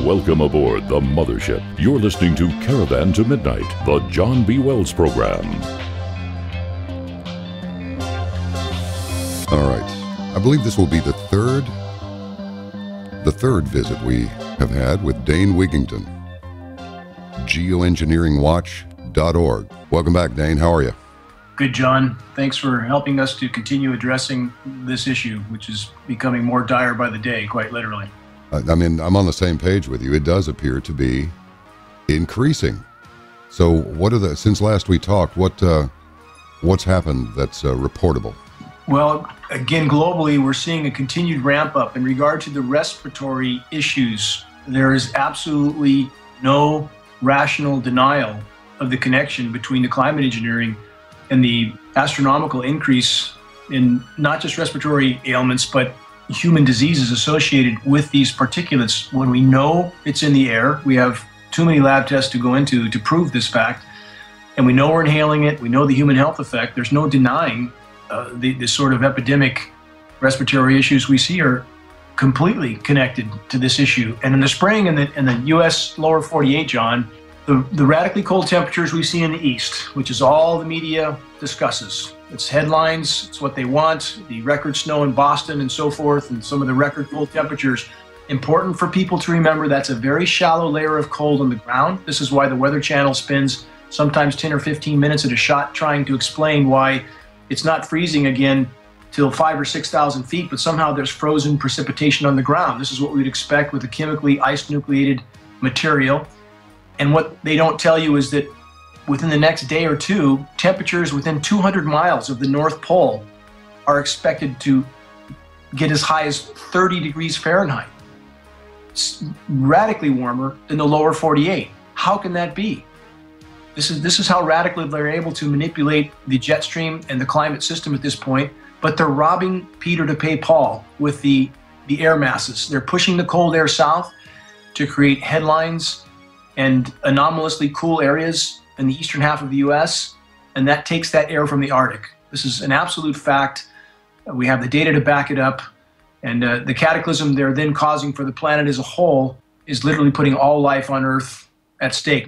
Welcome aboard the Mothership. You're listening to Caravan to Midnight, the John B. Wells program. All right. I believe this will be the third visit we have had with Dane Wigington. Geoengineeringwatch.org. Welcome back, Dane. How are you? Good, John. Thanks for helping us to continue addressing this issue, which is becoming more dire by the day, quite literally. I mean, I'm on the same page with you. It does appear to be increasing. So since last we talked, what's happened that's reportable? Well, again, globally, we're seeing a continued ramp up in regard to the respiratory issues. There is absolutely no rational denial of the connection between the climate engineering and the astronomical increase in not just respiratory ailments, but human diseases associated with these particulates. When we know it's in the air, we have too many lab tests to go into to prove this fact, and we know we're inhaling it, we know the human health effect. There's no denying the sort of epidemic respiratory issues we see are completely connected to this issue. And in the spring in the U.S. lower 48, John, the radically cold temperatures we see in the east, which is all the media discusses. It's headlines, it's what they want, the record snow in Boston and so forth, and some of the record cold temperatures. Important for people to remember that's a very shallow layer of cold on the ground. This is why the Weather Channel spends sometimes 10 or 15 minutes at a shot trying to explain why it's not freezing again till 5,000 or 6,000 feet, but somehow there's frozen precipitation on the ground. This is what we'd expect with a chemically ice-nucleated material. And what they don't tell you is that within the next day or two, temperatures within 200 miles of the North Pole are expected to get as high as 30 degrees Fahrenheit. It's radically warmer than the lower 48. How can that be? This is how radically they're able to manipulate the jet stream and the climate system at this point, but they're robbing Peter to pay Paul with the air masses. They're pushing the cold air south to create headlines and anomalously cool areas in the eastern half of the U.S., and that takes that air from the Arctic. This is an absolute fact. We have the data to back it up, and the cataclysm they're then causing for the planet as a whole is literally putting all life on Earth at stake.